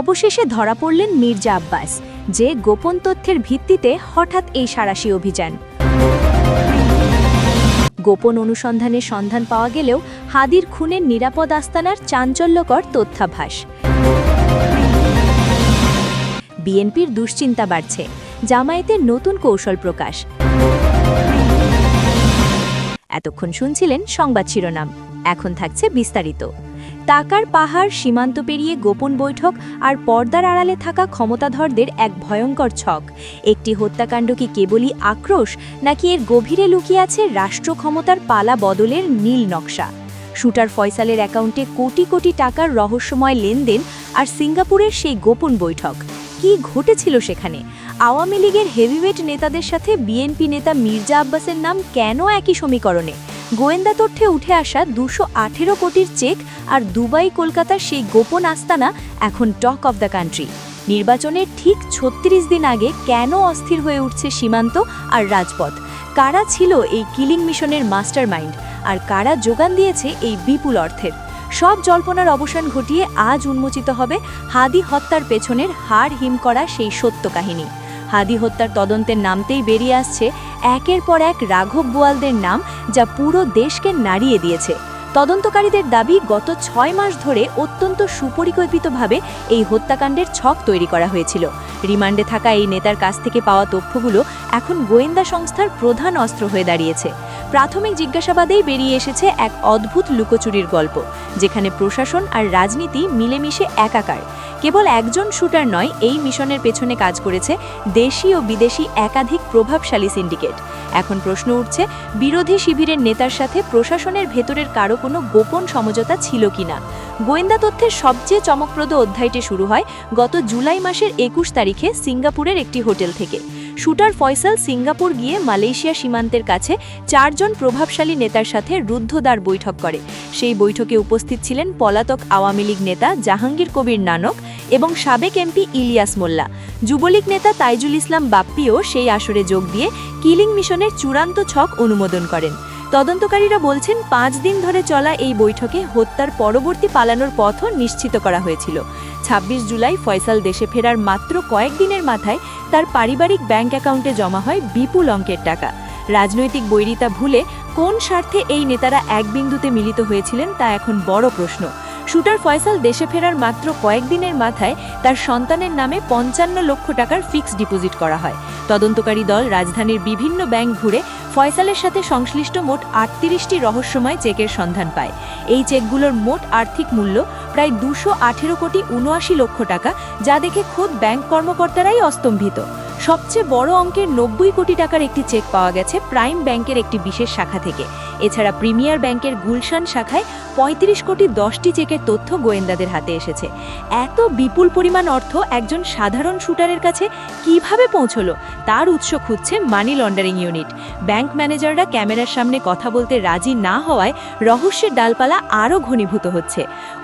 অবশেষে ধরা পড়লেন মির্জা আব্বাস, যে গোপন তথ্যের ভিত্তিতে হঠাৎ এই সাঁড়াশি অভিযান। গোপন অনুসন্ধানের সন্ধান পাওয়া গেলেও হাদির খুনের নিরাপদ আস্তানার চাঞ্চল্যকর তথ্যাভাস। বিএনপির দুশ্চিন্তা বাড়ছে, জামায়াতের নতুন কৌশল প্রকাশ। এতক্ষণ শুনছিলেন সংবাদ শিরোনাম, এখন থাকছে বিস্তারিত। টাকার পাহাড়, সীমান্ত পেরিয়ে গোপন বৈঠক আর পর্দার আড়ালে থাকা ক্ষমতাধরদের এক ভয়ঙ্কর ছক। একটি হত্যাকাণ্ড কি কেবলই আক্রোশ, নাকি এর গভীরে লুকিয়ে আছে রাষ্ট্র ক্ষমতার পালা বদলের নীল নকশা? শুটার ফয়সালের অ্যাকাউন্টে কোটি কোটি টাকার রহস্যময় লেনদেন আর সিঙ্গাপুরের সেই গোপন বৈঠক, কি ঘটেছিল সেখানে? আওয়ামী লীগের হেভিওয়েট নেতাদের সাথে বিএনপি নেতা মির্জা আব্বাসের নাম কেন একই সমীকরণে? গোয়েন্দা তথ্যে উঠে আসা 218 কোটির চেক আর দুবাই কলকাতার সেই গোপন আস্তানা এখন টক অব দ্য কান্ট্রি। নির্বাচনের ঠিক 36 দিন আগে কেন অস্থির হয়ে উঠছে সীমান্ত আর রাজপথ? কারা ছিল এই কিলিং মিশনের মাস্টারমাইন্ড, আর কারা যোগান দিয়েছে এই বিপুল অর্থের? সব জল্পনার অবসান ঘটিয়ে আজ উন্মোচিত হবে হাদি হত্যার পেছনের হাড় হিম করা সেই সত্য কাহিনী। হাদি হত্যার তদন্তের নামতেই বেরিয়ে আসছে একের পর এক রাঘব বোয়ালদের নাম, যা পুরো দেশকে নাড়িয়ে দিয়েছে। তদন্তকারীদের দাবি, গত 6 মাস ধরে অত্যন্ত সুপরিকল্পিতভাবে এই হত্যাকাণ্ডের ছক তৈরি করা হয়েছিল। রিমান্ডে থাকা এই নেতার কাছ থেকে পাওয়া তথ্যগুলো এখন গোয়েন্দা সংস্থার প্রধান অস্ত্র হয়ে দাঁড়িয়েছে। প্রাথমিক জিজ্ঞাসাবাদেই বেরিয়ে এসেছে এক অদ্ভুত লুকোচুরির গল্প, যেখানে প্রশাসন আর রাজনীতি মিলেমিশে একাকার। কেবল একজন শুটার নয়, এই মিশনের পেছনে কাজ করেছে দেশি ও বিদেশি একাধিক প্রভাবশালী সিন্ডিকেট। এখন প্রশ্ন উঠছে, বিরোধী শিবিরের নেতার সাথে প্রশাসনের ভেতরের কারো কোনো গোপন সমঝোতা ছিল কিনা? গোয়েন্দা তথ্যের সবচেয়ে চমকপ্রদ অধ্যায়টি শুরু হয় গত জুলাই মাসের 21 তারিখে সিঙ্গাপুরের একটি হোটেল থেকে। শুটার ফয়সাল সিঙ্গাপুর গিয়ে মালয়েশিয়া সীমান্তের কাছে 4 জন প্রভাবশালী নেতার সাথে রুদ্ধদ্বার বৈঠক করে। সেই বৈঠকে উপস্থিত ছিলেন পলাতক আওয়ামী লীগ নেতা জাহাঙ্গীর কবির নানক এবং সাবেক এমপি ইলিয়াস মোল্লা। যুবলীগ নেতা তাইজুল ইসলাম বাপ্পিও সেই আসরে যোগ দিয়ে কিলিং মিশনের চূড়ান্ত ছক অনুমোদন করেন। তদন্তকারীরা বলছেন, 5 দিন ধরে চলা এই বৈঠকে হত্যার পরবর্তী পালানোর পথও নিশ্চিত করা হয়েছিল। 26 জুলাই ফয়সাল দেশে ফেরার মাত্র কয়েকদিনের মাথায় তার পারিবারিক ব্যাংক অ্যাকাউন্টে জমা হয় বিপুল অঙ্কের টাকা। রাজনৈতিক বৈরিতা ভুলে কোন স্বার্থে এই নেতারা এক বিন্দুতে মিলিত হয়েছিলেন, তা এখন বড় প্রশ্ন। শুটার ফয়সাল দেশে ফেরার মাত্র কয়েকদিনের মাথায় তার সন্তানের নামে 55 লক্ষ টাকার ফিক্সড ডিপোজিট করা হয়। তদন্তকারী দল রাজধানীর বিভিন্ন ব্যাংক ঘুরে ফয়সালের সাথে সংশ্লিষ্ট মোট 38টি রহস্যময় চেকের সন্ধান পায়। এই চেকগুলোর মোট আর্থিক মূল্য প্রায় 218 কোটি 79 লক্ষ টাকা, যা দেখে খোদ ব্যাংক কর্মকর্তারাই অস্তম্ভিত। সবচেয়ে বড় অঙ্কের 90 কোটি টাকার একটি চেক পাওয়া গেছে প্রাইম ব্যাংকের একটি বিশেষ শাখা থেকে। এছাড়া প্রিমিয়ার ব্যাংকের গুলশান শাখায় 35 কোটি 10টি চেকের তথ্য গোয়েন্দাদের হাতে এসেছে। এত বিপুল পরিমাণ অর্থ একজন সাধারণ শুটারের কাছে কিভাবে পৌঁছলো, তার উৎস খুঁজছে মানি লন্ডারিং ইউনিট। ব্যাংক ম্যানেজাররা ক্যামেরার সামনে কথা বলতে রাজি না হওয়ায় রহস্যের ডালপালা আরও ঘনীভূত হচ্ছে।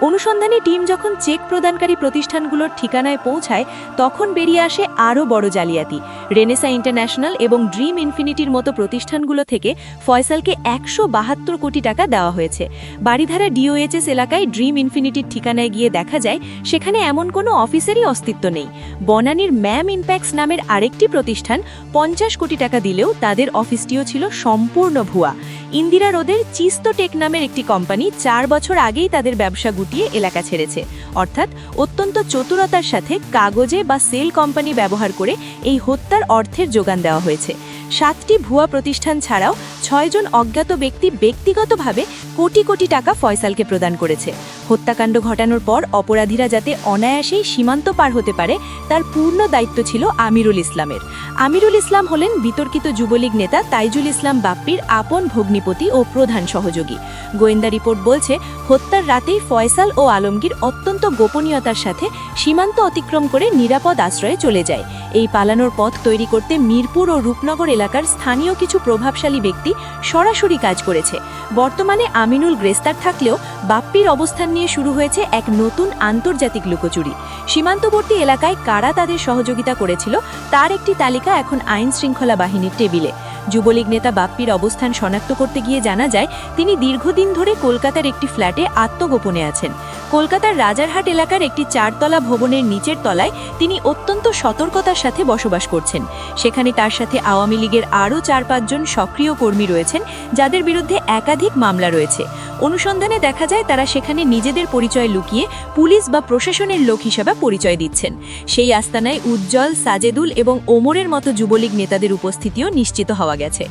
অনুসন্ধানী টিম যখন চেক প্রদানকারী প্রতিষ্ঠানগুলোর ঠিকানায় পৌঁছায়, তখন বেরিয়ে আসে আরও বড় জালিয়াতি। রেনেসা ইন্টারন্যাশনাল এবং ড্রিম ইনফিনিটির মতো প্রতিষ্ঠানগুলো থেকে ফয়সালকে 172 কোটি টাকা দেওয়া হয়েছে। বাড়িধারা ডিওএইচএস এলাকায় ড্রিম ইনফিনিটির ঠিকানায় গিয়ে দেখা যায় সেখানে এমন কোনো অফিসেরই অস্তিত্ব নেই। বনানীর ম্যাম ইম্প্যাক্টস নামের আরেকটি প্রতিষ্ঠান 50 কোটি টাকা দিলেও তাদের অফিসটিও ছিল সম্পূর্ণ ভুয়া। ইন্দিরা রোডের চিস্তো টেক নামের একটি কোম্পানি 4 বছর আগেই তাদের ব্যবসা গুটিয়ে এলাকা ছেড়েছে। অর্থাৎ অত্যন্ত চতুরতার সাথে কাগজে বা সেল কোম্পানি ব্যবহার করে এই হত্যার অর্থের যোগান দেওয়া হয়েছে। 7টি ভুয়া প্রতিষ্ঠান ছাড়াও 6 জন অজ্ঞাত ব্যক্তি ব্যক্তিগতভাবে কোটি কোটি টাকা ফয়সালকে প্রদান করেছে। হত্যাকাণ্ড ঘটানোর পর অপরাধীরা যাতে অনায়াসেই সীমান্ত পার হতে পারে, তার পূর্ণ দায়িত্ব ছিল আমিরুল ইসলামের। আমিরুল ইসলাম হলেন বিতর্কিত যুবলীগ নেতা তাইজুল ইসলাম বাপ্পির আপন ভগ্নিপতি ও প্রধান সহযোগী। গোয়েন্দা রিপোর্ট বলছে, হত্যার রাতেই ফয়সাল ও আলমগীর অত্যন্ত গোপনীয়তার সাথে সীমান্ত অতিক্রম করে নিরাপদ আশ্রয়ে চলে যায়। এই পালানোর পথ তৈরি করতে মিরপুর ও রূপনগর এলাকার স্থানীয় কিছু প্রভাবশালী ব্যক্তি সরাসরি কাজ করেছে। বর্তমানে আমিনুল গ্রেফতার থাকলেও বাপ্পির অবস্থান নিয়ে শুরু হয়েছে এক নতুন আন্তর্জাতিক লুকোচুরি। সীমান্তবর্তী এলাকায় কারা তাদের সহযোগিতা করেছিল, তার একটি তালিকা এখন আইন শৃঙ্খলা বাহিনীর টেবিলে। যুবলীগ নেতা বাপ্পির অবস্থান শনাক্ত করতে গিয়ে জানা যায়, তিনি দীর্ঘদিন ধরে কলকাতার একটি ফ্ল্যাটে আত্মগোপনে আছেন। কলকাতার রাজারহাট এলাকার একটি 4তলা ভবনের নিচের তলায় তিনি অত্যন্ত সতর্কতার সাথে বসবাস করছেন। সেখানে তার সাথে আওয়ামী লীগের আরও 4-5 জন সক্রিয় কর্মী রয়েছেন, যাদের বিরুদ্ধে একাধিক মামলা রয়েছে। অনুসন্ধানে দেখা যায় তারা সেখানে নিজেদের পরিচয় লুকিয়ে পুলিশ বা প্রশাসনের লোক হিসেবে পরিচয় দিচ্ছেন। সেই আস্তানায় উজ্জ্বল, সাজেদুল এবং ওমরের মতো যুবলীগ নেতাদের উপস্থিতিও নিশ্চিত হওয়া গেছে।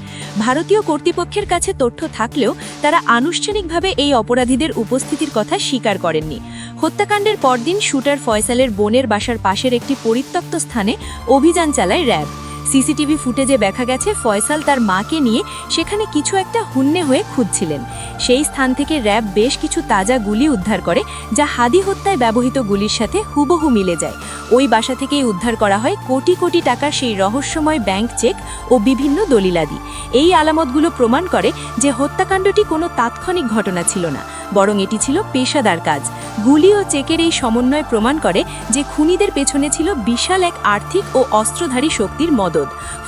ভারতীয় কর্তৃপক্ষের কাছে তথ্য থাকলেও তারা আনুষ্ঠানিকভাবে এই অপরাধীদের উপস্থিতির কথা স্বীকার করেননি। হত্যাকাণ্ডের পরদিন শুটার ফয়সালের বোনের বাসার পাশের একটি পরিত্যক্ত স্থানে অভিযান চালায় র্যাব। সিসিটিভি ফুটেজে দেখা গেছে ফয়সাল তার মাকে নিয়ে সেখানে কিছু একটা হুন্নে হয়ে খুঁজছিলেন। সেই স্থান থেকে র্যাব বেশ কিছু তাজা গুলি উদ্ধার করে, যা হাদি হত্যায় ব্যবহৃত গুলির সাথে হুবহু মিলে যায়। ওই বাসা থেকেই উদ্ধার করা হয় কোটি কোটি টাকার সেই রহস্যময় ব্যাংক চেক ও বিভিন্ন দলিলাদি। এই আলামতগুলো প্রমাণ করে যে হত্যাকাণ্ডটি কোনো তাৎক্ষণিক ঘটনা ছিল না, বরং এটি ছিল পেশাদার কাজ। গুলি ও চেকের এই সমন্বয় প্রমাণ করে যে খুনিদের পেছনে ছিল বিশাল এক আর্থিক ও অস্ত্রধারী শক্তির মদদ।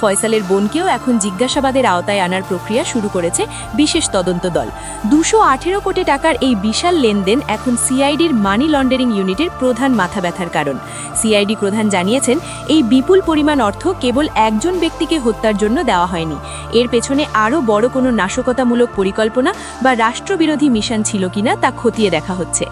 ফয়সালের বোনকেও এখন জিজ্ঞাসাবাদের আওতায় আনার প্রক্রিয়া শুরু করেছে বিশেষ তদন্ত দল। 218 কোটি টাকার এই বিশাল লেনদেন এখন সিআইডির মানি লন্ডারিং ইউনিটের প্রধান মাথা ব্যথার কারণ। সিআইডি প্রধান জানিয়েছেন, এই বিপুল পরিমাণ অর্থ কেবল একজন ব্যক্তিকে হত্যার জন্য দেওয়া হয়নি। এর পেছনে আরও বড় কোনো নাশকতামূলক পরিকল্পনা বা রাষ্ট্রবিরোধী মিশন ছিল কিনা তা খতিয়ে দেখা হচ্ছে।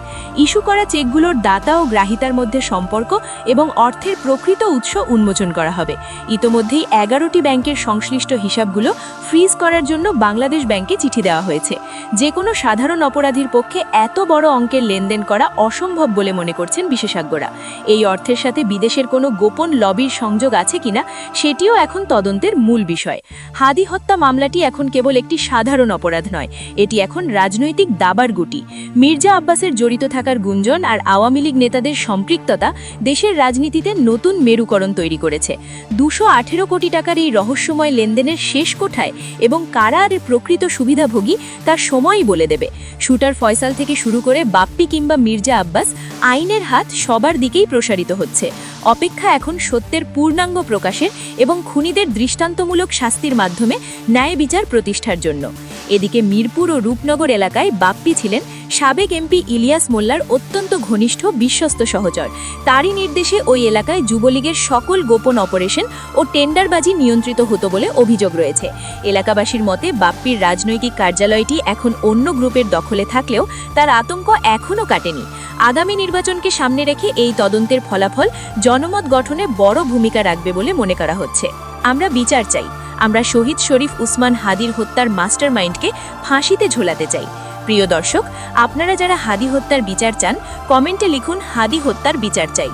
ইস্যু করা চেকগুলোর দাতা ও গ্রাহিতার মধ্যে সম্পর্ক এবং অর্থের প্রকৃত উৎস উন্মোচন করা হবে। ইতোমধ্যেই 11টি ব্যাংকের সংশ্লিষ্ট হিসাবগুলো ফ্রিজ করার জন্য বাংলাদেশ ব্যাংকে চিঠি দেওয়া হয়েছে। যে কোনো সাধারণ অপরাধীর পক্ষে এত বড় অঙ্কের লেনদেন করা অসম্ভব বলে মনে করছেন বিশেষজ্ঞরা। এই অর্থের সাথে বিদেশের কোনো গোপন লবির সংযোগ আছে কিনা সেটিও এখন তদন্তের মূল বিষয়। হাদি হত্যা মামলাটি এখন কেবল একটি সাধারণ অপরাধ নয়, এটি এখন রাজনৈতিক দাবার গুটি। মির্জা আব্বাসের জড়িত থাকার গুঞ্জন আর আওয়ামী লীগ নেতাদের সম্পৃক্ততা দেশের রাজনীতিতে নতুন মেরুকরণ তৈরি করেছে। 218 কোটি টাকার এই রহস্যময় লেনদেনের শেষ কোঠায় এবং কারা আর প্রকৃত সুবিধাভোগী তার সময়ই বলে দেবে। শুটার ফয়সাল থেকে শুরু করে বাপ্পি কিংবা মির্জা আব্বাস, আইনের হাত সবার দিকেই প্রসারিত হচ্ছে। অপেক্ষা এখন সত্যের পূর্ণাঙ্গ প্রকাশের এবং খুনিদের দৃষ্টান্তমূলক শাস্তির মাধ্যমে ন্যায় বিচার প্রতিষ্ঠার জন্য। এদিকে মিরপুর ও রূপনগর এলাকায় বাপ্পি ছিলেন সাবেক এমপি ইলিয়াস মোল্লার অত্যন্ত ঘনিষ্ঠ বিশ্বস্ত সহচর। তারই নির্দেশে ওই এলাকায় যুবলীগের সকল গোপন অপারেশন ও টেন্ডারবাজি নিয়ন্ত্রিত হতো বলে অভিযোগ রয়েছে। এলাকাবাসীর মতে বাপ্পির রাজনৈতিক কার্যালয়টি এখন অন্য গ্রুপের দখলে থাকলেও তার আতঙ্ক এখনও কাটেনি। আগামী নির্বাচনকে সামনে রেখে এই তদন্তের ফলাফল জনমত গঠনে বড় ভূমিকা রাখবে বলে মনে করা হচ্ছে। আমরা বিচার চাই। আমরা শহীদ শরীফ উসমান হাদির হত্যার মাস্টারমাইন্ডকে ফাঁসিতে ঝোলাতে চাই। প্রিয় দর্শক, আপনারা যারা হাদি হত্যার বিচার চান, কমেন্টে লিখুন হাদি হত্যার বিচার চাই।